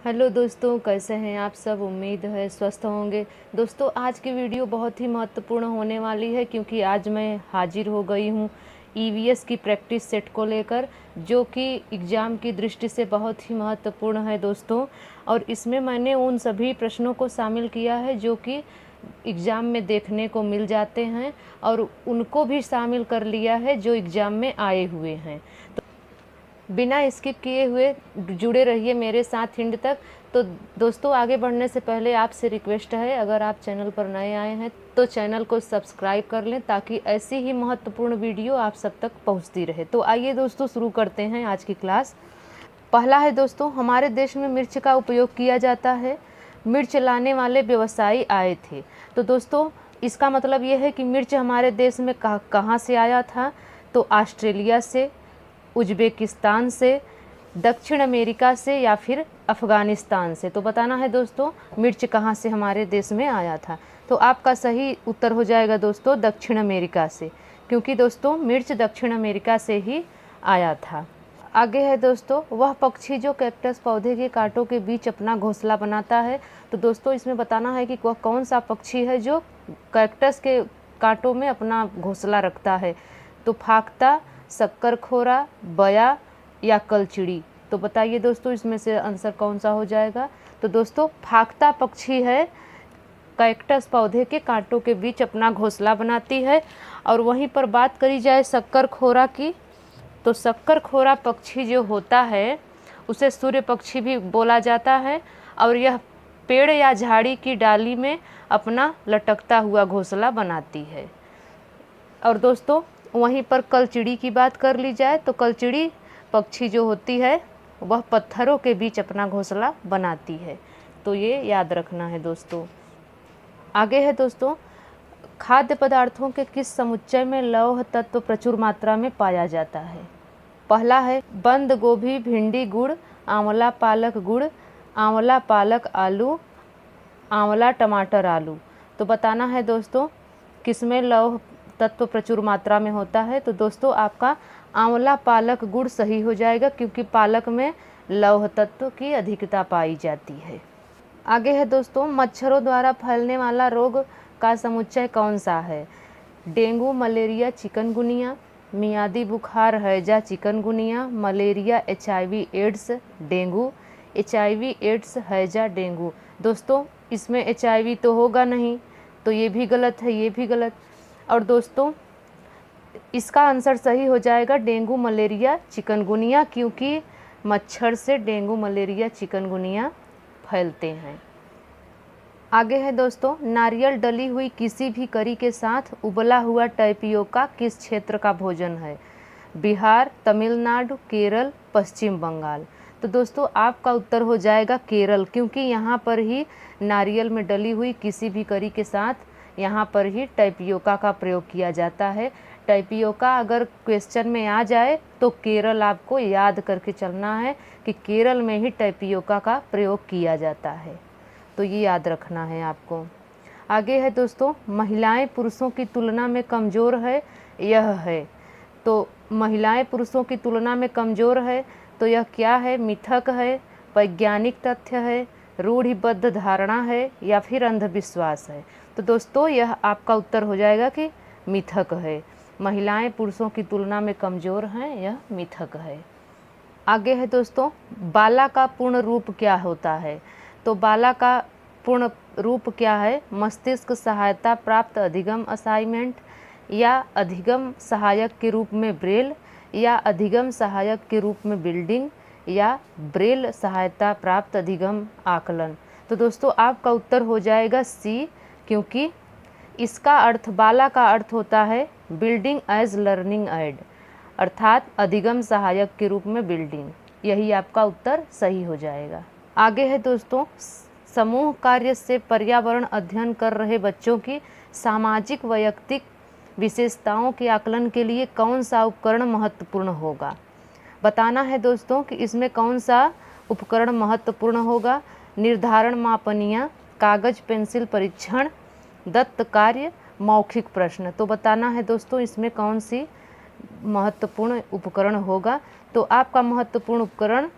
Hello दोस्तों, कैसे हैं आप सब। उम्मीद है स्वस्थ होंगे। दोस्तों, आज की वीडियो बहुत ही महत्वपूर्ण होने वाली है क्योंकि आज मैं हाजिर हो गई हूँ ईवीएस की प्रैक्टिस सेट को लेकर, जो कि एग्ज़ाम की दृष्टि से बहुत ही महत्वपूर्ण है दोस्तों। और इसमें मैंने उन सभी प्रश्नों को शामिल किया है जो कि एग्ज़ाम में देखने को मिल जाते हैं और उनको भी शामिल कर लिया है जो एग्ज़ाम में आए हुए हैं। बिना स्किप किए हुए जुड़े रहिए मेरे साथ एंड तक। तो दोस्तों, आगे बढ़ने से पहले आपसे रिक्वेस्ट है, अगर आप चैनल पर नए आए हैं तो चैनल को सब्सक्राइब कर लें ताकि ऐसी ही महत्वपूर्ण वीडियो आप सब तक पहुंचती रहे। तो आइए दोस्तों, शुरू करते हैं आज की क्लास। पहला है दोस्तों, हमारे देश में मिर्च का उपयोग किया जाता है। मिर्च लाने वाले व्यवसायी आए थे। तो दोस्तों, इसका मतलब ये है कि मिर्च हमारे देश में कहाँ से आया था। तो ऑस्ट्रेलिया से, उज़्बेकिस्तान से, दक्षिण अमेरिका से या फिर अफ़गानिस्तान से। तो बताना है दोस्तों मिर्च कहाँ से हमारे देश में आया था। तो आपका सही उत्तर हो जाएगा दोस्तों दक्षिण अमेरिका से, क्योंकि दोस्तों मिर्च दक्षिण अमेरिका से ही आया था। आगे है दोस्तों, वह पक्षी जो कैक्टस पौधे के कांटों के बीच अपना घोंसला बनाता है। तो दोस्तों इसमें बताना है कि वह कौन सा पक्षी है जो कैक्टस के कांटों में अपना घोंसला रखता है। तो फाख्ता, शक्करखोरा, बया या कलचिड़ी। तो बताइए दोस्तों इसमें से आंसर कौन सा हो जाएगा। तो दोस्तों फाख्ता पक्षी है, कैक्टस पौधे के कांटों के बीच अपना घोंसला बनाती है। और वहीं पर बात करी जाए शक्करखोरा की, तो शक्करखोरा पक्षी जो होता है उसे सूर्य पक्षी भी बोला जाता है और यह पेड़ या झाड़ी की डाली में अपना लटकता हुआ घोंसला बनाती है। और दोस्तों वहीं पर कलचिड़ी की बात कर ली जाए तो कलचिड़ी पक्षी जो होती है वह पत्थरों के बीच अपना घोंसला बनाती है। तो ये याद रखना है दोस्तों। आगे है दोस्तों, खाद्य पदार्थों के किस समुच्चय में लौह तत्व प्रचुर मात्रा में पाया जाता है। पहला है बंद गोभी भिंडी गुड़, आंवला पालक गुड़, आंवला पालक आलू, आंवला टमाटर आलू। तो बताना है दोस्तों किसमें लौह तत्व प्रचुर मात्रा में होता है। तो दोस्तों आपका आंवला पालक गुड़ सही हो जाएगा, क्योंकि पालक में लौह तत्व की अधिकता पाई जाती है। आगे है दोस्तों, मच्छरों द्वारा फैलने वाला रोग का समुच्चय कौन सा है। डेंगू, मलेरिया, चिकनगुनिया, मियादी बुखार, हैजा, chikungunya, malaria, HIV AIDS, dengue. HIV AIDS, हैजा, डेंगू। दोस्तों इसमें HIV तो होगा नहीं, तो ये भी गलत है, ये भी गलत। और दोस्तों इसका आंसर सही हो जाएगा डेंगू, मलेरिया, चिकनगुनिया, क्योंकि मच्छर से डेंगू, मलेरिया, चिकनगुनिया फैलते हैं। आगे है दोस्तों, नारियल डली हुई किसी भी करी के साथ उबला हुआ टैपियोका किस क्षेत्र का भोजन है। बिहार, तमिलनाडु, केरल, पश्चिम बंगाल। तो दोस्तों आपका उत्तर हो जाएगा केरल, क्योंकि यहाँ पर ही नारियल में डली हुई किसी भी करी के साथ यहाँ पर ही टैपियोका का प्रयोग किया जाता है। टैपियोका अगर क्वेश्चन में आ जाए तो केरल आपको याद करके चलना है कि केरल में ही टैपियोका का प्रयोग किया जाता है। तो ये याद रखना है आपको। आगे है दोस्तों, महिलाएं पुरुषों की तुलना में कमज़ोर है, यह है। तो महिलाएं पुरुषों की तुलना में कमज़ोर है, तो यह क्या है। मिथक है, वैज्ञानिक तथ्य है, रूढ़िबद्ध धारणा है या फिर अंधविश्वास है। तो दोस्तों यह आपका उत्तर हो जाएगा कि मिथक है। महिलाएं पुरुषों की तुलना में कमज़ोर हैं, यह मिथक है। आगे है दोस्तों, बाला का पूर्ण रूप क्या होता है। तो बाला का पूर्ण रूप क्या है। मस्तिष्क सहायता प्राप्त अधिगम असाइनमेंट, या अधिगम सहायक के रूप में ब्रेल, या अधिगम सहायक के रूप में बिल्डिंग, या ब्रेल सहायता प्राप्त अधिगम आकलन। तो दोस्तों आपका उत्तर हो जाएगा सी, क्योंकि इसका अर्थ, बाला का अर्थ होता है बिल्डिंग एज लर्निंग एड, अर्थात अधिगम सहायक के रूप में बिल्डिंग। यही आपका उत्तर सही हो जाएगा। आगे है दोस्तों, समूह कार्य से पर्यावरण अध्ययन कर रहे बच्चों की सामाजिक वैयक्तिक विशेषताओं के आकलन के लिए कौन सा उपकरण महत्वपूर्ण होगा। बताना है दोस्तों कि इसमें कौन सा उपकरण महत्वपूर्ण होगा। निर्धारण मापनियाँ, कागज पेंसिल परीक्षण, दत्त कार्य, मौखिक प्रश्न। तो बताना है दोस्तों इसमें कौन सी महत्वपूर्ण उपकरण होगा। तो आपका महत्वपूर्ण उपकरण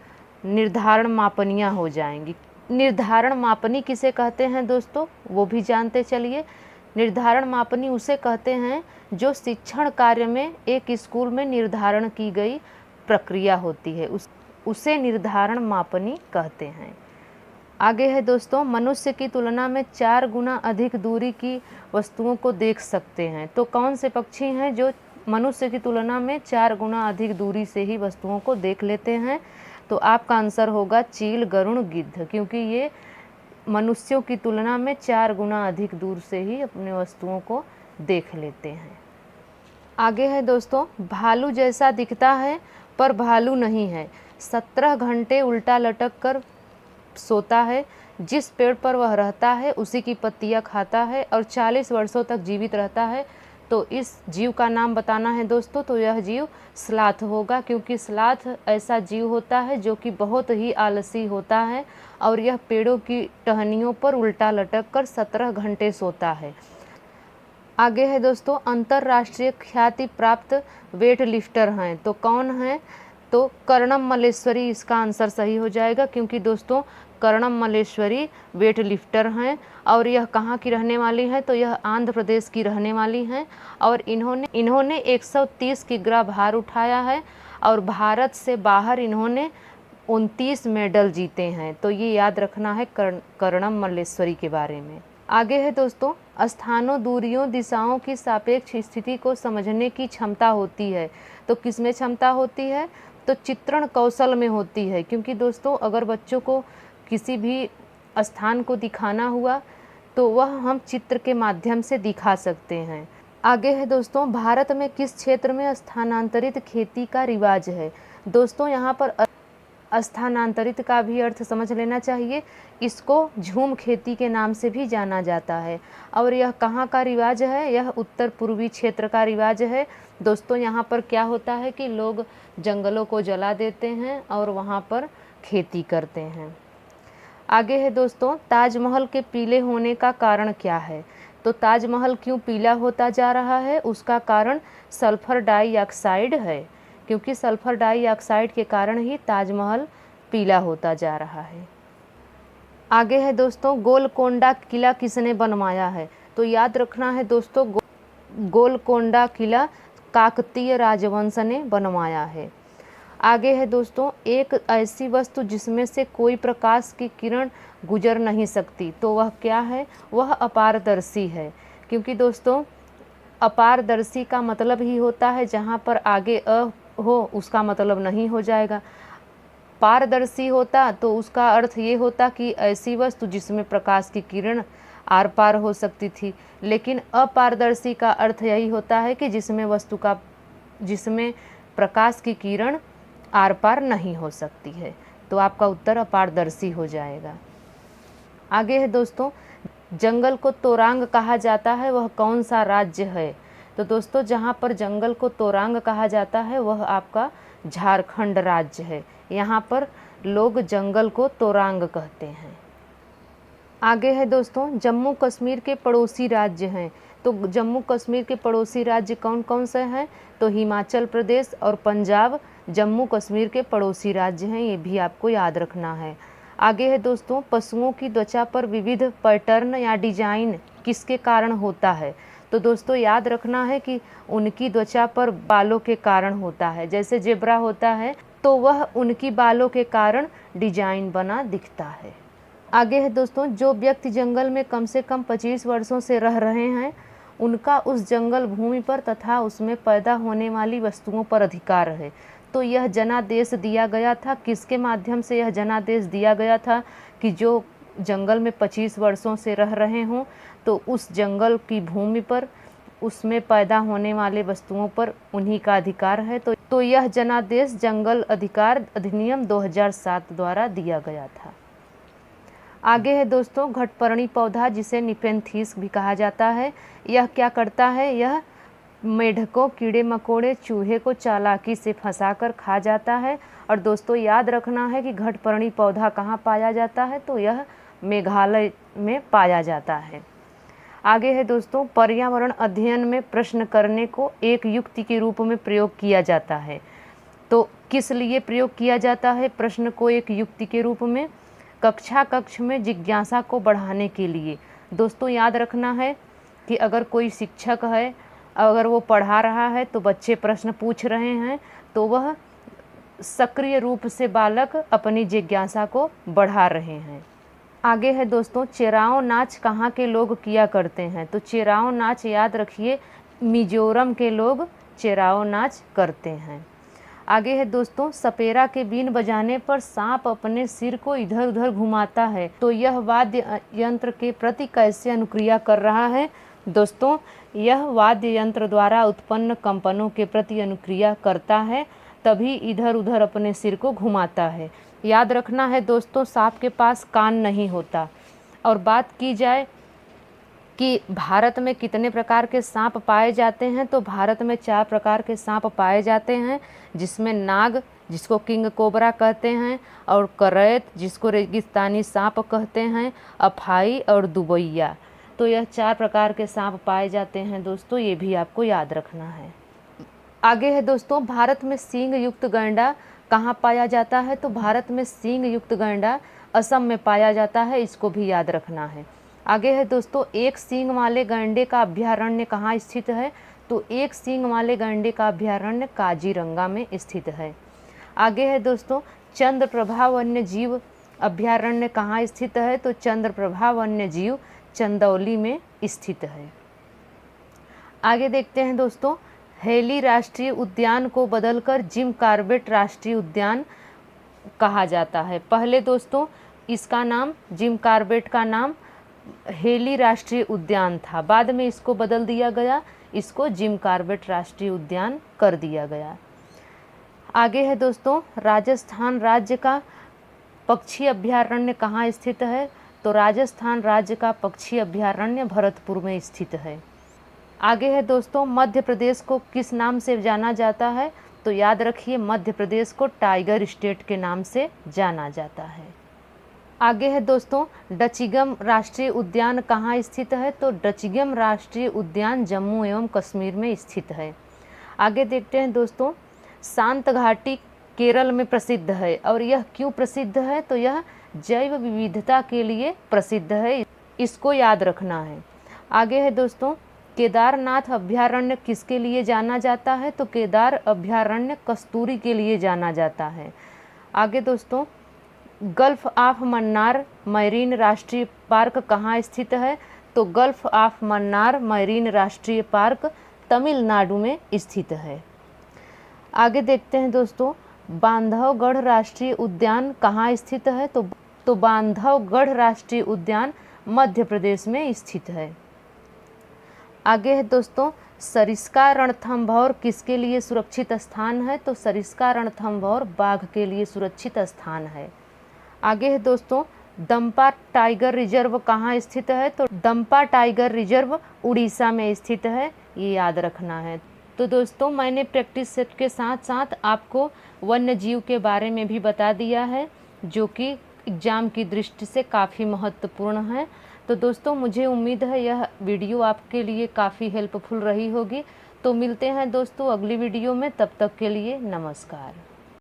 निर्धारण मापनियाँ हो जाएंगी। निर्धारण मापनी किसे कहते हैं दोस्तों, वो भी जानते चलिए। निर्धारण मापनी उसे कहते हैं जो शिक्षण कार्य में एक स्कूल में निर्धारण की गई प्रक्रिया होती है, उसे निर्धारण मापनी कहते हैं। आगे है दोस्तों, मनुष्य की तुलना में 4 गुना अधिक दूरी की वस्तुओं को देख सकते हैं। तो कौन से पक्षी हैं जो मनुष्य की तुलना में 4 गुना अधिक दूरी से ही वस्तुओं को देख लेते हैं? तो आपका आंसर होगा चील, गरुड़, गिद्ध, क्योंकि ये मनुष्यों की तुलना में 4 गुना अधिक दूर से ही अपने वस्तुओं को देख लेते हैं। आगे है दोस्तों, भालू जैसा दिखता है पर भालू नहीं है। 17 घंटे उल्टा लटक कर सोता है, जिस पेड़ पर वह रहता है उसी की पत्तियां खाता है और 40 वर्षों तक जीवित रहता है। तो इस जीव का नाम बताना है दोस्तों, तो यह जीव स्लॉथ होगा, क्योंकि स्लॉथ ऐसा जीव होता है जो कि बहुत ही आलसी होता है और यह पेड़ों की टहनियों पर उल्टा लटक कर 17 घंटे सोता है। आगे है दोस्तों, अंतर्राष्ट्रीय ख्याति प्राप्त वेट लिफ्टर हैं। तो कौन है? तो कर्णम मल्लेश्वरी इसका आंसर सही हो जाएगा, क्योंकि दोस्तों कर्णम मल्लेश्वरी वेट लिफ्टर हैं और यह कहाँ की रहने वाली हैं? तो यह आंध्र प्रदेश की रहने वाली हैं और इन्होंने 130 किग्रा भार उठाया है और भारत से बाहर इन्होंने 29 मेडल जीते हैं। तो ये याद रखना है कर्णम मल्लेश्वरी के बारे में। आगे है दोस्तों, स्थानों, दूरियों, दिशाओं की सापेक्ष स्थिति को समझने की क्षमता होती है। तो किस में क्षमता होती है? तो चित्रण कौशल में होती है, क्योंकि दोस्तों अगर बच्चों को किसी भी स्थान को दिखाना हुआ तो वह हम चित्र के माध्यम से दिखा सकते हैं। आगे है दोस्तों, भारत में किस क्षेत्र में स्थानांतरित खेती का रिवाज है? दोस्तों यहाँ पर स्थानांतरित का भी अर्थ समझ लेना चाहिए। इसको झूम खेती के नाम से भी जाना जाता है और यह कहाँ का रिवाज है? यह उत्तर पूर्वी क्षेत्र का रिवाज है। दोस्तों यहाँ पर क्या होता है कि लोग जंगलों को जला देते हैं और वहाँ पर खेती करते हैं। आगे है दोस्तों, ताजमहल के पीले होने का कारण क्या है? तो ताजमहल क्यों पीला होता जा रहा है? उसका कारण सल्फर डाइऑक्साइड है, क्योंकि सल्फर डाइऑक्साइड के कारण ही ताजमहल पीला होता जा रहा है। आगे है दोस्तों, गोलकोंडा किला किसने बनवाया है? तो याद रखना है दोस्तों, गोलकोंडा किला काकतीय राजवंश ने बनवाया है। आगे है दोस्तों, एक ऐसी वस्तु जिसमें से कोई प्रकाश की किरण गुजर नहीं सकती, तो वह क्या है? वह अपारदर्शी है, क्योंकि दोस्तों अपारदर्शी का मतलब ही होता है जहाँ पर आगे अ हो उसका मतलब नहीं हो जाएगा। पारदर्शी होता तो उसका अर्थ ये होता कि ऐसी वस्तु जिसमें प्रकाश की किरण आर पार हो सकती थी, लेकिन अपारदर्शी का अर्थ यही होता है कि जिसमें प्रकाश की किरण आर पार नहीं हो सकती है। तो आपका उत्तर अपारदर्शी हो जाएगा। आगे है दोस्तों, जंगल को तोरांग कहा जाता है, वह कौन सा राज्य है? तो दोस्तों जहाँ पर जंगल को तोरांग कहा जाता है वह आपका झारखंड राज्य है। यहाँ पर लोग जंगल को तोरांग कहते हैं। आगे है दोस्तों, जम्मू कश्मीर के पड़ोसी राज्य हैं। तो जम्मू कश्मीर के पड़ोसी राज्य कौन कौन से हैं? तो हिमाचल प्रदेश और पंजाब जम्मू कश्मीर के पड़ोसी राज्य हैं, ये भी आपको याद रखना है। आगे है दोस्तों, पशुओं की त्वचा पर विविध पैटर्न या डिजाइन किसके कारण होता है? तो दोस्तों याद रखना है कि उनकी त्वचा पर बालों के कारण होता है। जैसे जेब्रा होता है तो वह उनकी बालों के कारण डिजाइन बना दिखता है। आगे है दोस्तों, जो व्यक्ति जंगल में कम से कम 25 वर्षों से रह रहे हैं उनका उस जंगल भूमि पर तथा उसमें पैदा होने वाली वस्तुओं पर अधिकार है। तो यह जनादेश दिया गया था, किसके माध्यम से यह जनादेश दिया गया था? कि जो जंगल में 25 वर्षों से रह रहे हों तो उस जंगल की भूमि पर उसमें पैदा होने वाले वस्तुओं पर उन्हीं का अधिकार है। तो यह जनादेश जंगल अधिकार अधिनियम 2007 द्वारा दिया गया था। आगे है दोस्तों, घटपर्णी पौधा जिसे निफेंथीस भी कहा जाता है, यह क्या करता है? यह मेढकों, कीड़े मकोड़े, चूहे को चालाकी से फंसाकर खा जाता है। और दोस्तों याद रखना है कि घटपर्णी पौधा कहाँ पाया जाता है? तो यह मेघालय में पाया जाता है। आगे है दोस्तों, पर्यावरण अध्ययन में प्रश्न करने को एक युक्ति के रूप में प्रयोग किया जाता है। तो किस लिए प्रयोग किया जाता है प्रश्न को एक युक्ति के रूप में? कक्ष में जिज्ञासा को बढ़ाने के लिए। दोस्तों याद रखना है कि अगर कोई शिक्षक है, अगर वो पढ़ा रहा है तो बच्चे प्रश्न पूछ रहे हैं तो वह सक्रिय रूप से बालक अपनी जिज्ञासा को बढ़ा रहे हैं। आगे है दोस्तों, चेराओ नाच कहाँ के लोग किया करते हैं? तो चेराओ नाच याद रखिए, मिजोरम के लोग चेराओ नाच करते हैं। आगे है दोस्तों, सपेरा के बीन बजाने पर सांप अपने सिर को इधर उधर घुमाता है, तो यह वाद्य यंत्र के प्रति कैसे अनुक्रिया कर रहा है? दोस्तों यह वाद्य यंत्र द्वारा उत्पन्न कंपनों के प्रति अनुक्रिया करता है, तभी इधर उधर अपने सिर को घुमाता है। याद रखना है दोस्तों, सांप के पास कान नहीं होता। और बात की जाए कि भारत में कितने प्रकार के सांप पाए जाते हैं, तो भारत में 4 प्रकार के सांप पाए जाते हैं, जिसमें नाग, जिसको किंग कोबरा कहते हैं, और करैत, जिसको रेगिस्तानी सांप कहते हैं, अफाई और दुबैया। तो यह 4 प्रकार के सांप पाए जाते हैं दोस्तों, ये भी आपको याद रखना है। आगे है दोस्तों, भारत में सींग युक्त गैंडा कहाँ पाया जाता है? तो भारत में सींग युक्त गैंडा असम में पाया जाता है, इसको भी याद रखना है। आगे है दोस्तों, एक सींग वाले गैंडे का अभ्यारण्य कहाँ स्थित है? तो एक सींग वाले गैंडे का अभ्यारण्य काजीरंगा में स्थित है। आगे है दोस्तों, चंद्रप्रभा वन्य जीव अभ्यारण्य कहाँ स्थित है? तो चंद्रप्रभा वन्य जीव चंदौली में स्थित है। आगे देखते हैं दोस्तों, हेली राष्ट्रीय उद्यान को बदलकर जिम कॉर्बेट राष्ट्रीय उद्यान कहा जाता है। पहले दोस्तों इसका नाम, जिम कॉर्बेट का नाम हेली राष्ट्रीय उद्यान था, बाद में इसको बदल दिया गया, इसको जिम कॉर्बेट राष्ट्रीय उद्यान कर दिया गया। आगे है दोस्तों, राजस्थान राज्य का पक्षी अभ्यारण्य कहाँ स्थित है? तो राजस्थान राज्य का पक्षी अभ्यारण्य भरतपुर में स्थित है। आगे है दोस्तों, मध्य प्रदेश को किस नाम से जाना जाता है? तो याद रखिए, मध्य प्रदेश को टाइगर स्टेट के नाम से जाना जाता है। आगे है दोस्तों, डचिगम राष्ट्रीय उद्यान कहाँ स्थित है? तो डचिगम राष्ट्रीय उद्यान जम्मू एवं कश्मीर में स्थित है। आगे देखते हैं दोस्तों, शांत घाटी केरल में प्रसिद्ध है, और यह क्यों प्रसिद्ध है? तो यह जैव विविधता के लिए प्रसिद्ध है, इसको याद रखना है। आगे है दोस्तों, केदारनाथ अभ्यारण्य किसके लिए जाना जाता है? तो केदार अभ्यारण्य कस्तूरी के लिए जाना जाता है। आगे दोस्तों, गल्फ ऑफ मन्नार मैरीन राष्ट्रीय पार्क कहाँ स्थित है? तो गल्फ ऑफ मन्नार मैरीन राष्ट्रीय पार्क तमिलनाडु में स्थित है। आगे देखते हैं दोस्तों, बांधवगढ़ राष्ट्रीय उद्यान कहाँ स्थित है? तो बांधवगढ़ राष्ट्रीय उद्यान मध्य प्रदेश में स्थित है। आगे है दोस्तों, सरिस्का रणथंभौर किसके लिए सुरक्षित स्थान है? तो सरिस्का रणथंभौर बाघ के लिए सुरक्षित स्थान है। आगे है दोस्तों, दंपा टाइगर रिजर्व कहाँ स्थित है? तो दंपा टाइगर रिजर्व उड़ीसा में स्थित है, ये याद रखना है। तो दोस्तों मैंने प्रैक्टिस सेट के साथ साथ आपको वन्य जीव के बारे में भी बता दिया है, जो कि एग्ज़ाम की दृष्टि से काफ़ी महत्वपूर्ण है। तो दोस्तों मुझे उम्मीद है यह वीडियो आपके लिए काफ़ी हेल्पफुल रही होगी। तो मिलते हैं दोस्तों अगली वीडियो में, तब तक के लिए नमस्कार।